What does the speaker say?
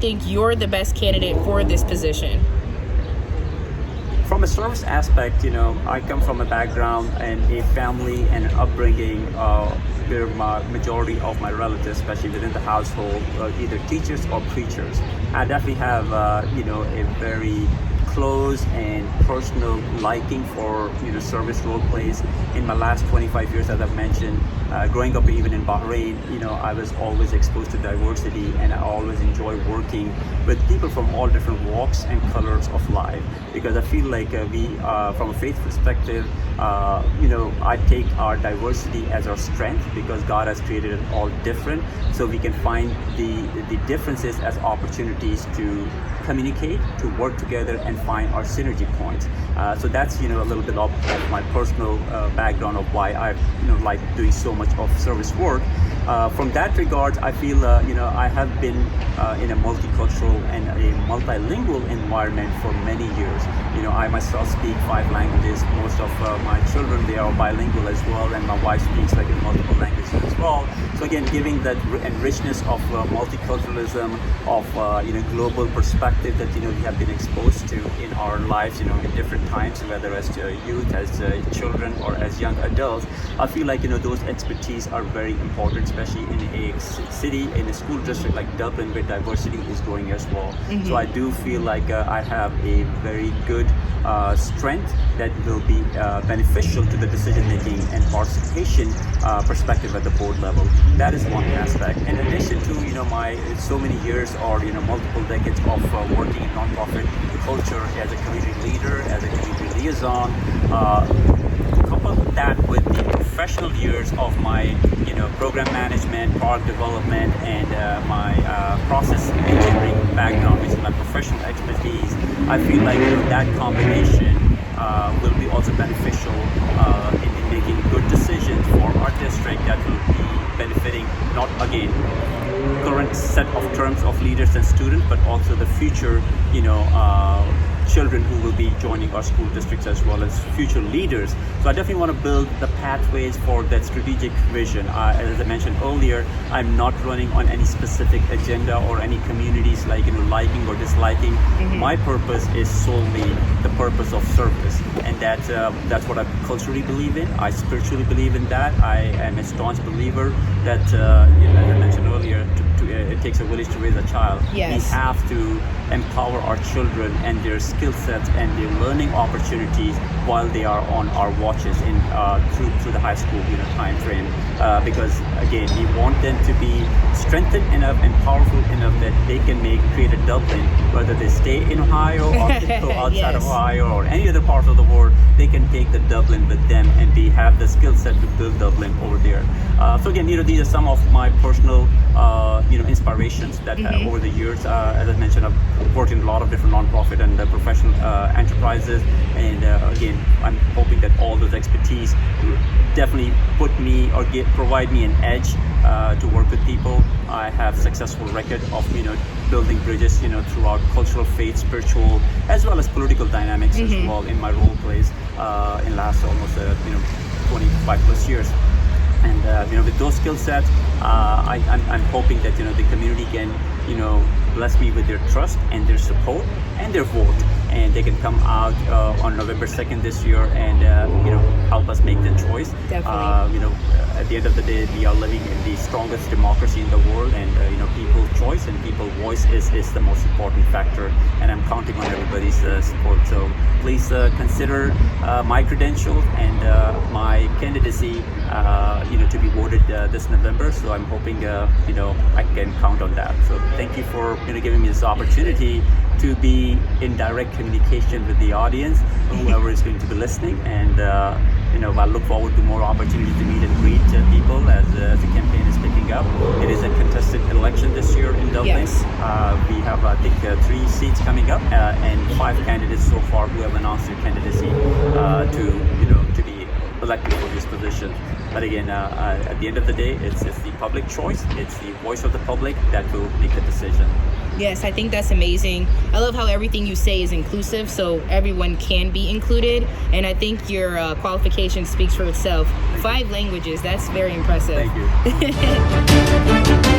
think you're the best candidate for this position? From a service aspect, I come from a background and a family and an upbringing where my majority of my relatives, especially within the household, are either teachers or preachers. I definitely have, a very close and personal liking for service role plays. In my last 25 years, as I've mentioned, growing up even in Bahrain, I was always exposed to diversity, and I always enjoy working with people from all different walks and colors of life, because I feel like we, from a faith perspective, I take our diversity as our strength, because God has created it all different, so we can find the differences as opportunities to communicate, to work together, and find our synergy points. So that's a little bit of my personal background of why I like doing so much of service work. From that regard, I feel I have been in a multicultural and a multilingual environment for many years. I myself speak 5 languages. Most of my children, they are bilingual as well, and my wife speaks like in multiple languages as well. So again, giving that richness of multiculturalism, of global perspective that we have been exposed to in our lives, in different times, whether as youth, as children, or as young adults. I feel like those expertise are very important, especially in a city, in a school district like Dublin, where diversity is growing as well. Mm-hmm. So I do feel like I have a very good strength that will be beneficial to the decision making and participation perspective at the board level. That is one aspect. In addition to my so many years or multiple decades of working in nonprofit culture as a community leader, as a community liaison, couple that with the professional years of my program management, product development, and my process engineering background, which is my professional expertise, I feel like that combination will be also beneficial in making good decisions for our district that will be benefiting not again current set of terms of leaders and students, but also the future children who will be joining our school districts, as well as future leaders. So I definitely want to build the pathways for that strategic vision. As I mentioned earlier, I'm not running on any specific agenda or any communities like liking or disliking. Mm-hmm. My purpose is solely the purpose of service, and that's what I culturally believe in. I spiritually believe in that. I am a staunch believer that as I mentioned earlier, it takes a village to raise a child. Yes. We have to empower our children and their skill sets and their learning opportunities while they are on our watches in through the high school time frame, because again, we want them to be strengthened enough and powerful enough that they can create a Dublin, whether they stay in Ohio or go outside yes. of Ohio or any other parts of the world. They can take the Dublin with them and have the skill set to build Dublin over there. So again, these are some of my personal inspirations that Mm-hmm. over the years, as I mentioned, I've worked in a lot of different nonprofit and professional enterprises, and again, I'm hoping that all those expertise definitely provide me an edge to work with people. I have successful record of building bridges throughout cultural, faith, spiritual, as well as political dynamics Mm-hmm. as well in my role plays in last almost 25 plus years. And with those skill sets, I'm hoping that the community can bless me with their trust and their support and their vote, and they can come out on November 2nd this year and help us make the choice. Definitely. At the end of the day, we are living in the strongest democracy in the world, and people's choice and people's voice is the most important factor, and I'm counting on everybody's support. So please consider my credentials and my candidacy to be voted this November. So I'm hoping I can count on that. So thank you for giving me this opportunity to be in direct communication with the audience, whoever is going to be listening, and I look forward to more opportunities to meet and greet people as the campaign is picking up. It is a contested election this year in Dublin. Yes. We have, I think, 3 seats coming up, and 5 candidates so far who have announced their candidacy to be elected for this position. But again, at the end of the day, it's the public choice. It's the voice of the public that will make the decision. Yes, I think that's amazing. I love how everything you say is inclusive, so everyone can be included. And I think your qualification speaks for itself. 5 languages, that's very impressive. Thank you.